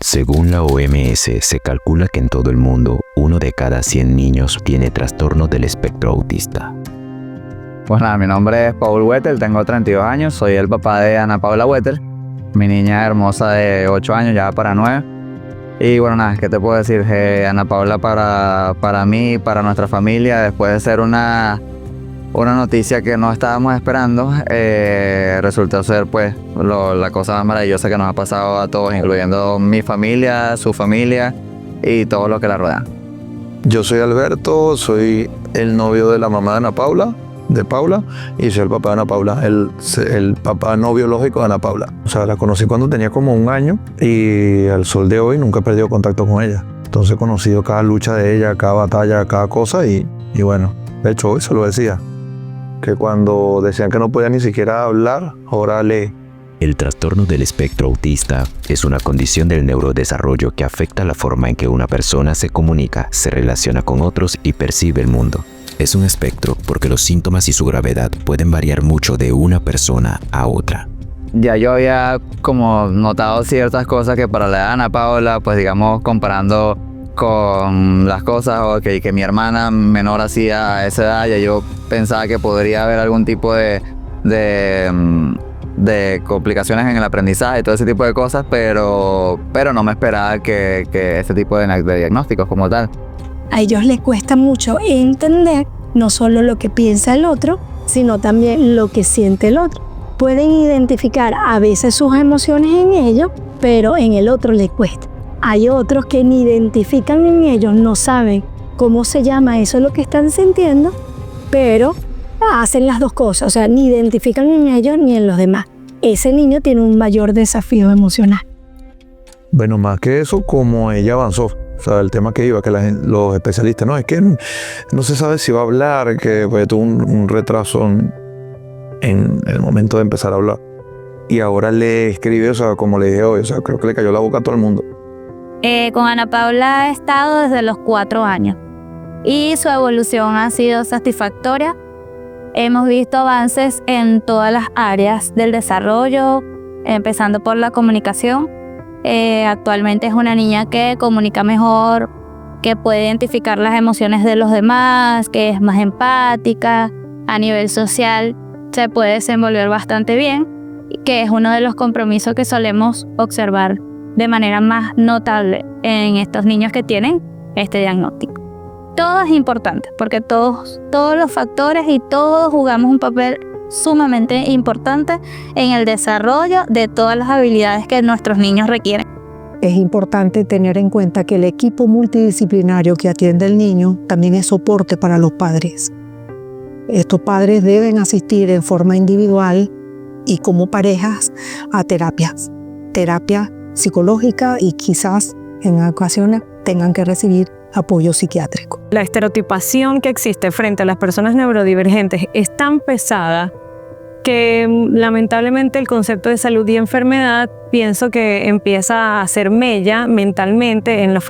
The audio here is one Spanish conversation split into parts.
Según la OMS, se calcula que en todo el mundo, 1 de cada 100 niños tiene trastorno del espectro autista. Pues nada, mi nombre es Paul Wettel, tengo 32 años, soy el papá de Ana Paula Wettel, mi niña hermosa de 8 años, ya para 9. Y bueno, nada, ¿qué te puedo decir? Ana Paula para mí, para nuestra familia, después de ser una noticia que no estábamos esperando, resultó ser pues la cosa más maravillosa que nos ha pasado a todos, incluyendo mi familia, su familia y todo lo que la rodea. Yo soy Alberto, soy el novio de la mamá de Ana Paula, y soy el papá de Ana Paula, el papá no biológico de Ana Paula. O sea, la conocí cuando tenía como 1 año y al sol de hoy nunca he perdido contacto con ella. Entonces he conocido cada lucha de ella, cada batalla, cada cosa y bueno, de hecho hoy se lo decía, que cuando decían que no podía ni siquiera hablar, ahora lee. El trastorno del espectro autista es una condición del neurodesarrollo que afecta la forma en que una persona se comunica, se relaciona con otros y percibe el mundo. Es un espectro porque los síntomas y su gravedad pueden variar mucho de una persona a otra. Ya yo había como notado ciertas cosas que para la edad de Ana Paula, pues digamos comparando con las cosas que mi hermana menor hacía a esa edad, ya yo pensaba que podría haber algún tipo de complicaciones en el aprendizaje y todo ese tipo de cosas, pero no me esperaba que este tipo de diagnósticos como tal. A ellos les cuesta mucho entender no solo lo que piensa el otro, sino también lo que siente el otro. Pueden identificar a veces sus emociones en ellos, pero en el otro les cuesta. Hay otros que ni identifican en ellos, no saben cómo se llama eso lo que están sintiendo, pero hacen las dos cosas, o sea, ni identifican en ellos ni en los demás. Ese niño tiene un mayor desafío emocional. Bueno, más que eso, como ella avanzó, o sea, el tema que iba, que los especialistas, no, es que no se sabe si va a hablar, que pues, tuvo un retraso en el momento de empezar a hablar. Y ahora le escribe, o sea, como le dije hoy, o sea, creo que le cayó la boca a todo el mundo. Con Ana Paula he estado desde los 4 años y su evolución ha sido satisfactoria. Hemos visto avances en todas las áreas del desarrollo, empezando por la comunicación. Actualmente es una niña que comunica mejor, que puede identificar las emociones de los demás, que es más empática. A nivel social se puede desenvolver bastante bien, que es uno de los compromisos que solemos observar de manera más notable en estos niños que tienen este diagnóstico. Todo es importante porque todos los factores y todos jugamos un papel sumamente importante en el desarrollo de todas las habilidades que nuestros niños requieren. Es importante tener en cuenta que el equipo multidisciplinario que atiende al niño también es soporte para los padres. Estos padres deben asistir en forma individual y como parejas a terapia psicológica y quizás en ocasiones tengan que recibir apoyo psiquiátrico. La estereotipación que existe frente a las personas neurodivergentes es tan pesada que lamentablemente el concepto de salud y enfermedad pienso que empieza a hacer mella mentalmente en las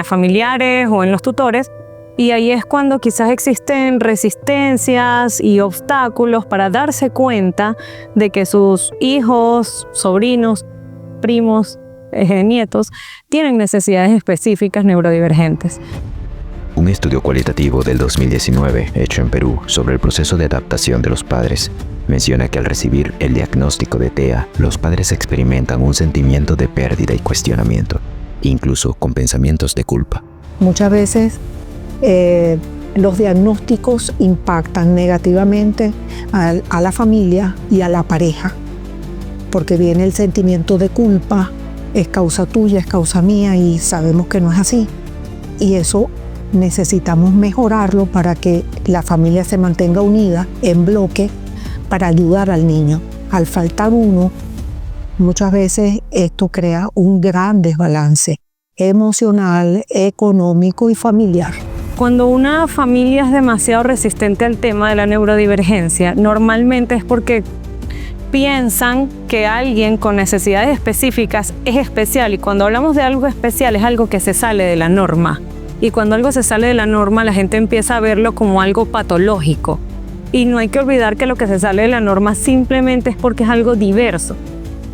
familiares o en los tutores, y ahí es cuando quizás existen resistencias y obstáculos para darse cuenta de que sus hijos, sobrinos, primos, nietos tienen necesidades específicas neurodivergentes. Un estudio cualitativo del 2019 hecho en Perú sobre el proceso de adaptación de los padres menciona que al recibir el diagnóstico de TEA, los padres experimentan un sentimiento de pérdida y cuestionamiento, incluso con pensamientos de culpa. Muchas veces los diagnósticos impactan negativamente a la familia y a la pareja, porque viene el sentimiento de culpa, es causa tuya, es causa mía, y sabemos que no es así. Y eso necesitamos mejorarlo para que la familia se mantenga unida en bloque para ayudar al niño. Al faltar uno, muchas veces esto crea un gran desbalance emocional, económico y familiar. Cuando una familia es demasiado resistente al tema de la neurodivergencia, normalmente es porque piensan que alguien con necesidades específicas es especial, y cuando hablamos de algo especial es algo que se sale de la norma. Y cuando algo se sale de la norma, la gente empieza a verlo como algo patológico. Y no hay que olvidar que lo que se sale de la norma simplemente es porque es algo diverso.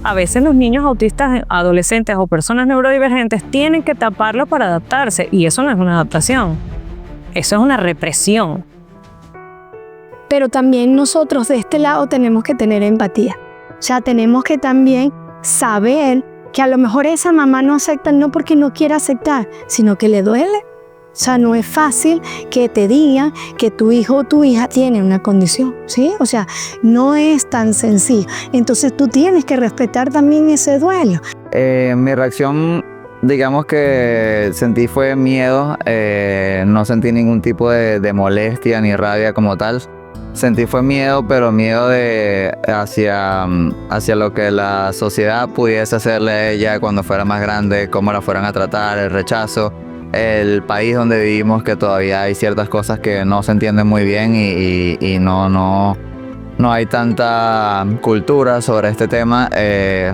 a veces los niños autistas, adolescentes o personas neurodivergentes tienen que taparlo para adaptarse, y eso no es una adaptación, eso es una represión. Pero también nosotros de este lado tenemos que tener empatía. O sea, tenemos que también saber que a lo mejor esa mamá no acepta no porque no quiera aceptar, sino que le duele. O sea, no es fácil que te digan que tu hijo o tu hija tiene una condición, ¿sí? O sea, no es tan sencillo. Entonces tú tienes que respetar también ese duelo. Mi reacción, digamos que sentí fue miedo, no sentí ningún tipo de molestia ni rabia como tal. Sentí fue miedo, pero miedo hacia lo que la sociedad pudiese hacerle a ella cuando fuera más grande, cómo la fueran a tratar, el rechazo. El país donde vivimos, que todavía hay ciertas cosas que no se entienden muy bien y no hay tanta cultura sobre este tema.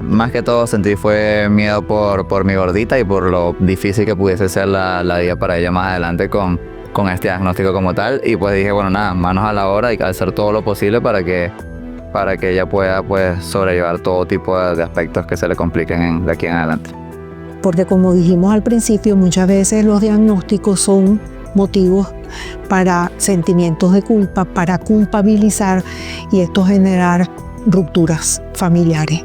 Más que todo sentí fue miedo por mi gordita y por lo difícil que pudiese ser la vida para ella más adelante con este diagnóstico como tal. Y pues dije, bueno, nada, manos a la obra y hacer todo lo posible para que ella pueda pues sobrellevar todo tipo de aspectos que se le compliquen de aquí en adelante. Porque como dijimos al principio, muchas veces los diagnósticos son motivos para sentimientos de culpa, para culpabilizar, y esto generar rupturas familiares.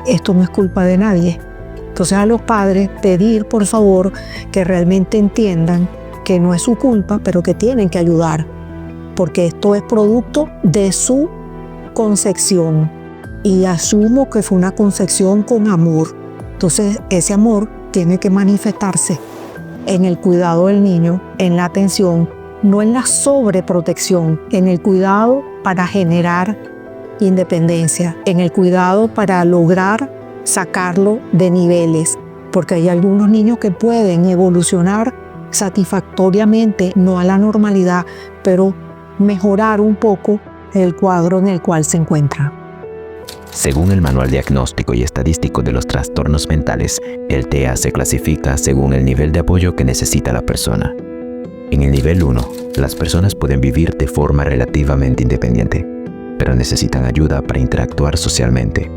Esto no es culpa de nadie. Entonces a los padres pedir por favor que realmente entiendan que no es su culpa, pero que tienen que ayudar, porque esto es producto de su concepción, y asumo que fue una concepción con amor. Entonces, ese amor tiene que manifestarse en el cuidado del niño, en la atención, no en la sobreprotección, en el cuidado para generar independencia, en el cuidado para lograr sacarlo de niveles, porque hay algunos niños que pueden evolucionar satisfactoriamente, no a la normalidad, pero mejorar un poco el cuadro en el cual se encuentra. Según el Manual Diagnóstico y Estadístico de los Trastornos Mentales, el TEA se clasifica según el nivel de apoyo que necesita la persona. En el nivel 1, las personas pueden vivir de forma relativamente independiente, pero necesitan ayuda para interactuar socialmente.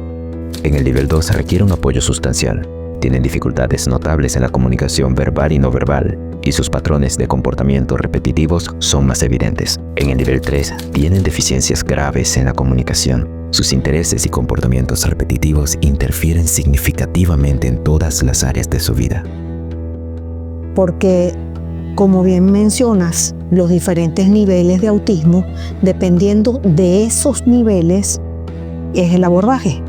En el nivel 2 requiere un apoyo sustancial. Tienen dificultades notables en la comunicación verbal y no verbal, y sus patrones de comportamiento repetitivos son más evidentes. En el nivel 3, tienen deficiencias graves en la comunicación. Sus intereses y comportamientos repetitivos interfieren significativamente en todas las áreas de su vida. Porque, como bien mencionas, los diferentes niveles de autismo, dependiendo de esos niveles, es el abordaje.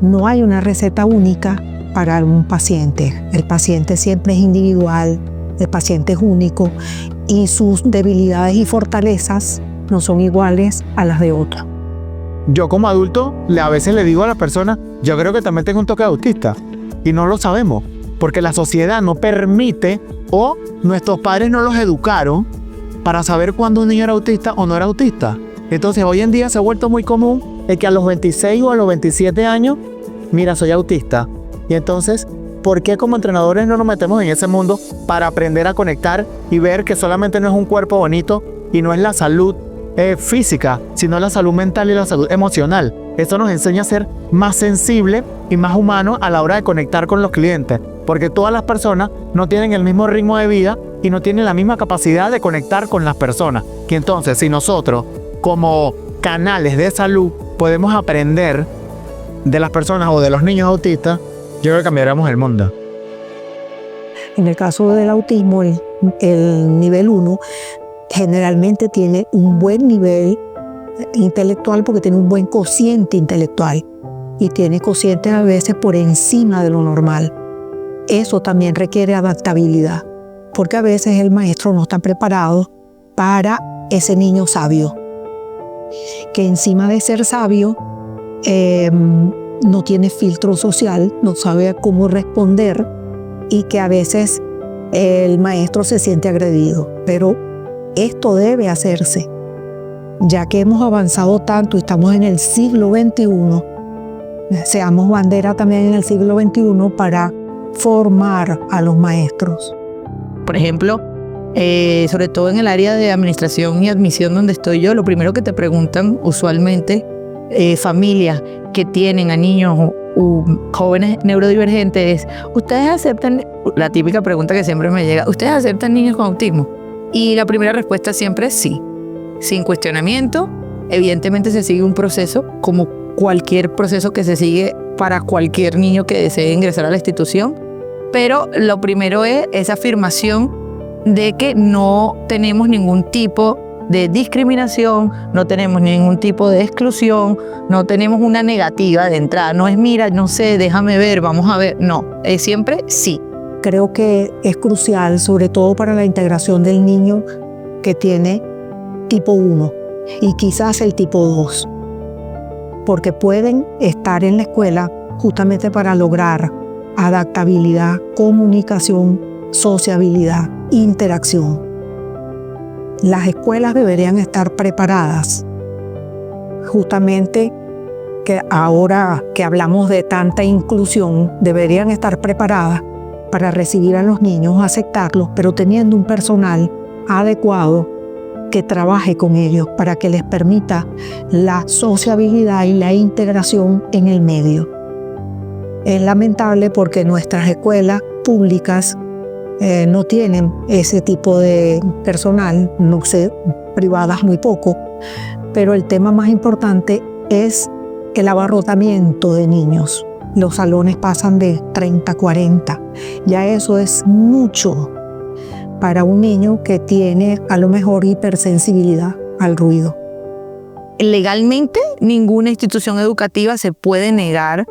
No hay una receta única para un paciente. El paciente siempre es individual, el paciente es único y sus debilidades y fortalezas no son iguales a las de otros. Yo como adulto a veces le digo a la persona, yo creo que también tengo un toque autista, y no lo sabemos, porque la sociedad no permite o nuestros padres no los educaron para saber cuándo un niño era autista o no era autista. Entonces hoy en día se ha vuelto muy común el que a los 26 o a los 27 años, mira, soy autista. Y entonces, ¿por qué como entrenadores no nos metemos en ese mundo para aprender a conectar y ver que solamente no es un cuerpo bonito y no es la salud física, sino la salud mental y la salud emocional? Esto nos enseña a ser más sensible y más humano a la hora de conectar con los clientes, porque todas las personas no tienen el mismo ritmo de vida y no tienen la misma capacidad de conectar con las personas. Que entonces, si nosotros, como canales de salud, podemos aprender de las personas o de los niños autistas, yo creo que cambiaremos el mundo. En el caso del autismo, el nivel 1 generalmente tiene un buen nivel intelectual porque tiene un buen cociente intelectual y tiene cocientes a veces por encima de lo normal. Eso también requiere adaptabilidad, porque a veces el maestro no está preparado para ese niño sabio, que encima de ser sabio no tiene filtro social, no sabe cómo responder y que a veces el maestro se siente agredido. Pero esto debe hacerse, ya que hemos avanzado tanto y estamos en el siglo XXI, seamos bandera también en el siglo XXI para formar a los maestros. Por ejemplo, sobre todo en el área de administración y admisión donde estoy yo, lo primero que te preguntan usualmente familias que tienen a niños o jóvenes neurodivergentes, ¿ustedes aceptan? La típica pregunta que siempre me llega, ¿ustedes aceptan niños con autismo? Y la primera respuesta siempre es sí, sin cuestionamiento. Evidentemente se sigue un proceso como cualquier proceso que se sigue para cualquier niño que desee ingresar a la institución, pero lo primero es esa afirmación de que no tenemos ningún tipo de discriminación, no tenemos ningún tipo de exclusión, no tenemos una negativa de entrada, no es mira, no sé, déjame ver, vamos a ver, no, es siempre sí. Creo que es crucial, sobre todo para la integración del niño que tiene tipo 1 y quizás el tipo 2, porque pueden estar en la escuela justamente para lograr adaptabilidad, comunicación, sociabilidad, interacción. Las escuelas deberían estar preparadas, justamente que ahora que hablamos de tanta inclusión, deberían estar preparadas para recibir a los niños, aceptarlos, pero teniendo un personal adecuado que trabaje con ellos para que les permita la sociabilidad y la integración en el medio. Es lamentable porque nuestras escuelas públicas no tienen ese tipo de personal, no sé, privadas muy poco, pero el tema más importante es el abarrotamiento de niños. Los salones pasan de 30 a 40. Ya eso es mucho para un niño que tiene a lo mejor hipersensibilidad al ruido. Legalmente, ninguna institución educativa se puede negar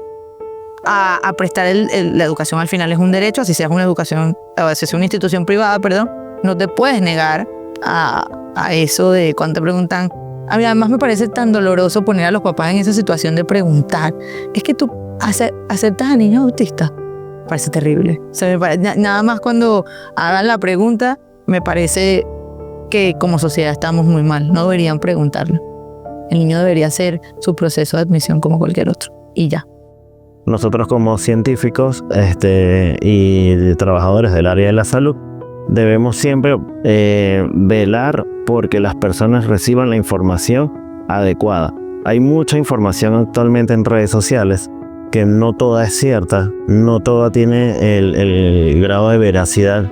a prestar la educación. Al final es un derecho, así sea una educación, así sea una institución privada, perdón, no te puedes negar a eso de cuando te preguntan. A mí además me parece tan doloroso poner a los papás en esa situación de preguntar, es que tú aceptas a niños autistas. Me parece terrible. O sea, nada más cuando hagan la pregunta, me parece que como sociedad estamos muy mal. No deberían preguntarlo. El niño debería hacer su proceso de admisión como cualquier otro. Y ya. Nosotros como científicos y trabajadores del área de la salud debemos siempre velar porque las personas reciban la información adecuada. Hay mucha información actualmente en redes sociales que no toda es cierta, no toda tiene el grado de veracidad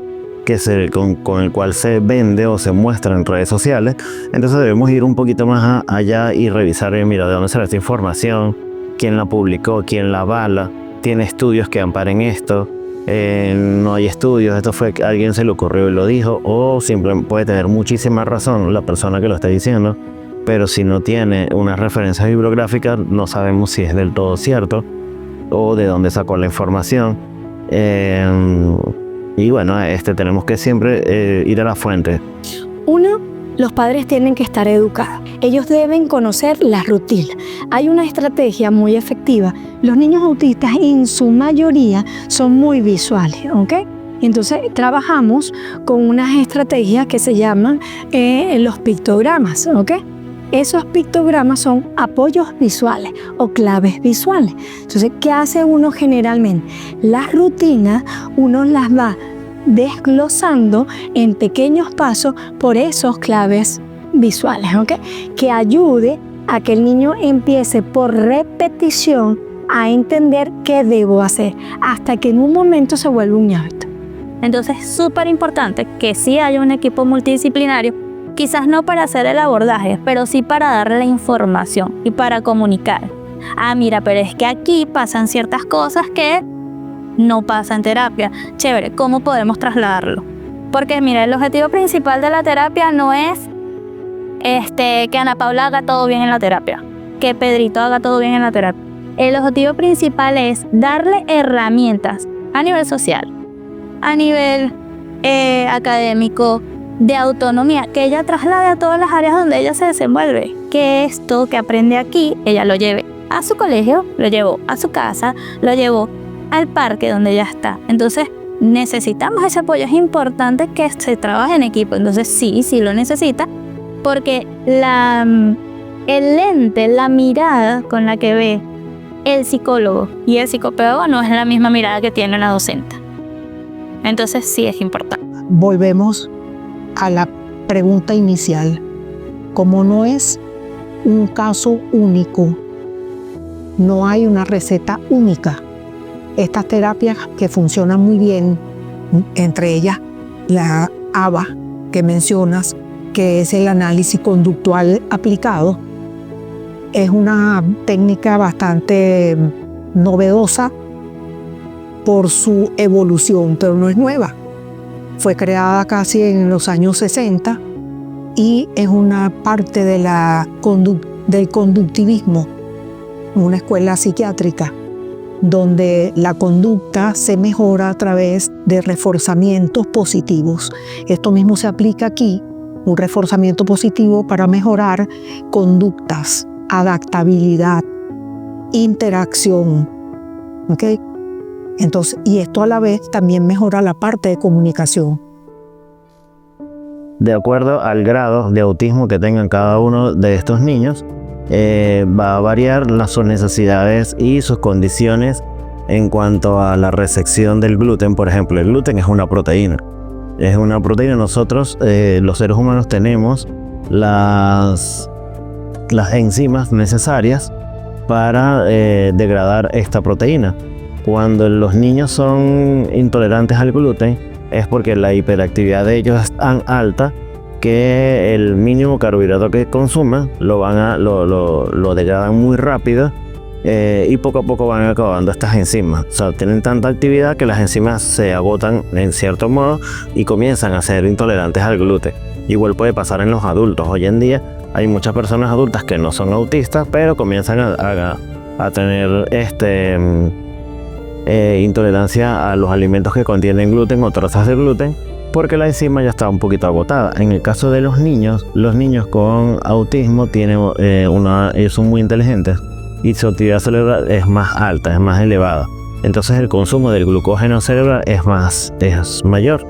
con el cual se vende o se muestra en redes sociales. Entonces debemos ir un poquito más allá y revisar, mira, de dónde sale esta información, quién la publicó, quién la avala, tiene estudios que amparen esto, no hay estudios, esto fue que a alguien se le ocurrió y lo dijo, o simplemente puede tener muchísima razón la persona que lo está diciendo, pero si no tiene unas referencias bibliográficas no sabemos si es del todo cierto o de dónde sacó la información. Y bueno, tenemos que siempre ir a la fuente. Uno, los padres tienen que estar educados. Ellos deben conocer las rutinas. Hay una estrategia muy efectiva. Los niños autistas en su mayoría son muy visuales, ¿ok? Entonces trabajamos con unas estrategias que se llaman los pictogramas, ¿ok? Esos pictogramas son apoyos visuales o claves visuales. Entonces, ¿qué hace uno generalmente? Las rutinas uno las va desglosando en pequeños pasos por esos claves visuales, ¿ok? Que ayude a que el niño empiece por repetición a entender qué debo hacer, hasta que en un momento se vuelve un hábito. Entonces es súper importante que sí haya un equipo multidisciplinario, quizás no para hacer el abordaje, pero sí para darle la información y para comunicar. Ah, mira, pero es que aquí pasan ciertas cosas que no pasa en terapia. Chévere, ¿cómo podemos trasladarlo? Porque mira, el objetivo principal de la terapia no es que Ana Paula haga todo bien en la terapia, que Pedrito haga todo bien en la terapia. El objetivo principal es darle herramientas a nivel social, a nivel académico, de autonomía, que ella traslade a todas las áreas donde ella se desenvuelve. Que esto que aprende aquí, ella lo lleve a su colegio, lo llevó a su casa, lo llevó al parque donde ella está. Entonces necesitamos ese apoyo. Es importante que se trabaje en equipo. Entonces sí lo necesita, porque el lente, la mirada con la que ve el psicólogo y el psicopedagogo no es la misma mirada que tiene la docente. Entonces sí es importante. Volvemos a la pregunta inicial. Como no es un caso único no hay una receta única. Estas terapias que funcionan muy bien, entre ellas la ABA que mencionas, que es el análisis conductual aplicado, es una técnica bastante novedosa por su evolución, pero no es nueva. Fue creada casi en los años 60 y es una parte de del conductivismo, una escuela psiquiátrica donde la conducta se mejora a través de reforzamientos positivos. Esto mismo se aplica aquí, un reforzamiento positivo para mejorar conductas, adaptabilidad, interacción. ¿Ok? Entonces, y esto a la vez también mejora la parte de comunicación. De acuerdo al grado de autismo que tengan cada uno de estos niños, va a variar sus necesidades y sus condiciones en cuanto a la recepción del gluten. Por ejemplo, el gluten es una proteína. Es una proteína. Nosotros, los seres humanos, tenemos las enzimas necesarias para degradar esta proteína. Cuando los niños son intolerantes al gluten, es porque la hiperactividad de ellos es tan alta que el mínimo carbohidrato que consuman lo degradan muy rápido, y poco a poco van acabando estas enzimas. O sea, tienen tanta actividad que las enzimas se agotan en cierto modo y comienzan a ser intolerantes al gluten. Igual puede pasar en los adultos. Hoy en día hay muchas personas adultas que no son autistas, pero comienzan a tener intolerancia a los alimentos que contienen gluten o trazas de gluten, porque la enzima ya está un poquito agotada. En el caso de los niños con autismo son muy inteligentes y su actividad cerebral es más alta, es más elevada. Entonces el consumo del glucógeno cerebral es mayor.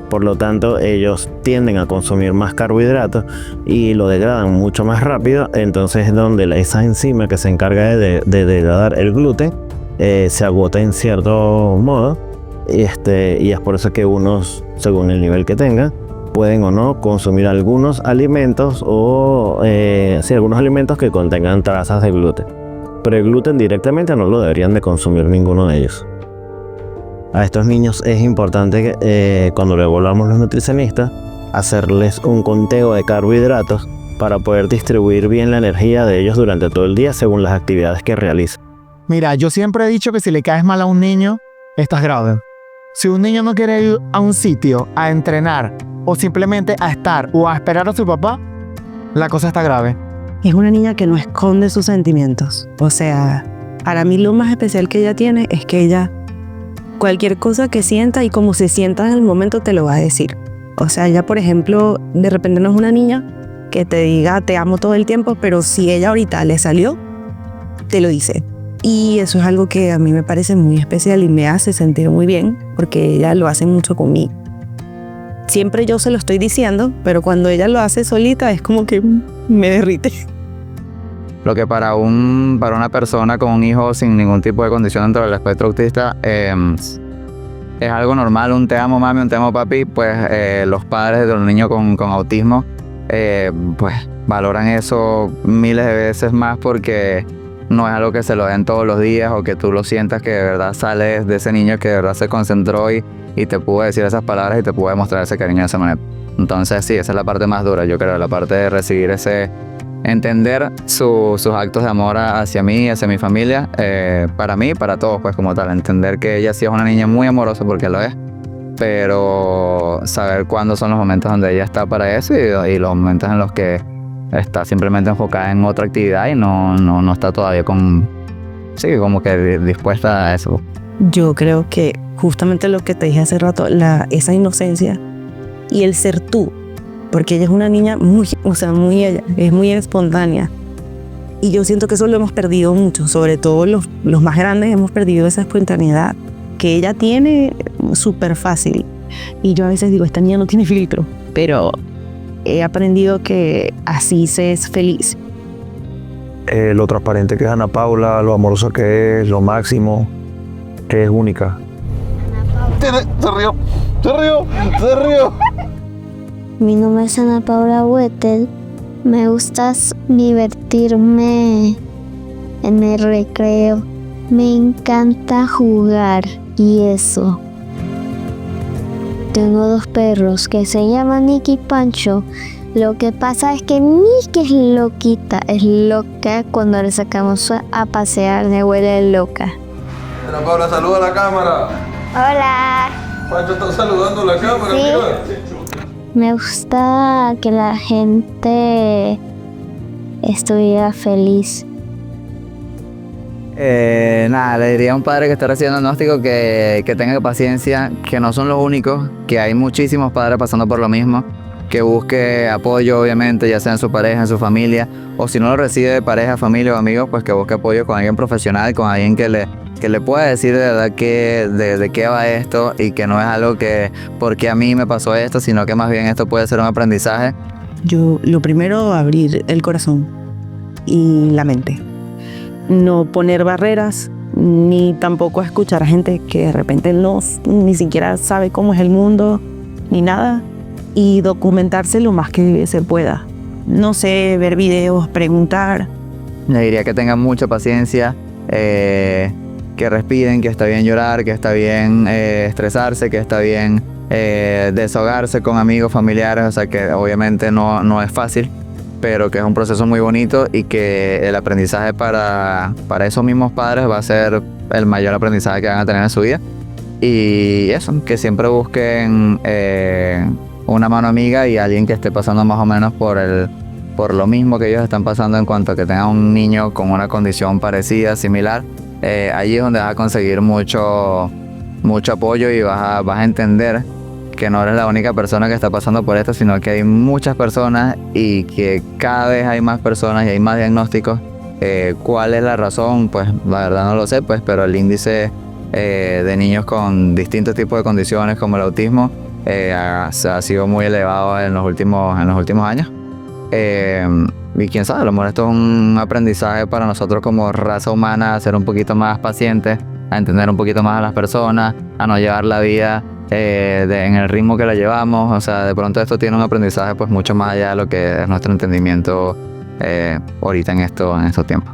Por lo tanto, ellos tienden a consumir más carbohidratos y lo degradan mucho más rápido. Entonces es donde esa enzima que se encarga de degradar el gluten se agota en cierto modo, y es por eso que unos, según el nivel que tengan, pueden o no consumir algunos alimentos algunos alimentos que contengan trazas de gluten. Pero el gluten directamente no lo deberían de consumir ninguno de ellos. A estos niños es importante que cuando lo evaluamos los nutricionistas, hacerles un conteo de carbohidratos para poder distribuir bien la energía de ellos durante todo el día según las actividades que realizan. Mira, yo siempre he dicho que si le caes mal a un niño, estás grave. Si un niño no quiere ir a un sitio a entrenar o simplemente a estar o a esperar a su papá, la cosa está grave. Es una niña que no esconde sus sentimientos. O sea, para mí lo más especial que ella tiene es que ella, cualquier cosa que sienta y como se sienta en el momento, te lo va a decir. O sea, ella, por ejemplo, de repente no es una niña que te diga te amo todo el tiempo, pero si ella ahorita le salió, te lo dice. Y eso es algo que a mí me parece muy especial y me hace sentir muy bien, porque ella lo hace mucho conmigo. Siempre yo se lo estoy diciendo, pero cuando ella lo hace solita es como que me derrite. Lo que para una persona con un hijo sin ningún tipo de condición dentro del espectro autista es algo normal, un te amo mami, un te amo papi, pues los padres de los niños con autismo pues valoran eso miles de veces más, porque no es algo que se lo den todos los días o que tú lo sientas que de verdad sales de ese niño que de verdad se concentró y te pudo decir esas palabras y te pudo demostrar ese cariño de esa manera. Entonces sí, esa es la parte más dura, yo creo, la parte de recibir entender sus actos de amor hacia mí, hacia mi familia, para mí, para todos, pues como tal, entender que ella sí es una niña muy amorosa porque lo es, pero saber cuándo son los momentos donde ella está para eso y los momentos en los que está simplemente enfocada en otra actividad y no está todavía como que dispuesta a eso. Yo creo que justamente lo que te dije hace rato, esa inocencia y el ser tú, porque ella es una niña es muy espontánea. Y yo siento que eso lo hemos perdido mucho, sobre todo los más grandes hemos perdido esa espontaneidad que ella tiene súper fácil. Y yo a veces digo, esta niña no tiene filtro, pero he aprendido que así se es feliz. Lo transparente que es Ana Paula, lo amorosa que es, lo máximo, que es única. Se rió. Mi nombre es Ana Paula Huetel. Me gusta divertirme en el recreo. Me encanta jugar y eso. Tengo 2 perros que se llaman Nicky y Pancho. Lo que pasa es que Nicky es loquita, es loca. Cuando le sacamos a pasear me huele loca. Ana Paula, saluda a la cámara. Hola. Pancho está saludando a la cámara, Sí. mira. Me gusta que la gente estuviera feliz. Nada, le diría a un padre que está recibiendo diagnóstico que tenga paciencia, que no son los únicos, que hay muchísimos padres pasando por lo mismo, que busque apoyo obviamente, ya sea en su pareja, en su familia, o si no lo recibe de pareja, familia o amigos, pues que busque apoyo con alguien profesional, con alguien que le pueda decir de verdad de qué va esto y que no es algo que porque a mí me pasó esto, sino que más bien esto puede ser un aprendizaje. Yo, lo primero, abrir el corazón y la mente. No poner barreras, ni tampoco escuchar a gente que de repente ni siquiera sabe cómo es el mundo, ni nada. Y documentarse lo más que se pueda. No sé, ver videos, preguntar. Le diría que tengan mucha paciencia, que respiren, que está bien llorar, que está bien estresarse, que está bien desahogarse con amigos, familiares, o sea que obviamente no es fácil, pero que es un proceso muy bonito y que el aprendizaje para esos mismos padres va a ser el mayor aprendizaje que van a tener en su vida. Y eso, que siempre busquen una mano amiga y alguien que esté pasando más o menos por lo mismo que ellos están pasando en cuanto a que tengan un niño con una condición parecida, similar. Allí es donde vas a conseguir mucho apoyo y vas a entender que no eres la única persona que está pasando por esto, sino que hay muchas personas y que cada vez hay más personas y hay más diagnósticos. ¿Cuál es la razón? Pues la verdad no lo sé, pues, pero el índice de niños con distintos tipos de condiciones como el autismo ha sido muy elevado en los últimos años. Y quién sabe, a lo mejor esto es un aprendizaje para nosotros como raza humana, a ser un poquito más pacientes, a entender un poquito más a las personas, a no llevar la vida en el ritmo que la llevamos. O sea, de pronto esto tiene un aprendizaje pues mucho más allá de lo que es nuestro entendimiento ahorita en estos tiempos.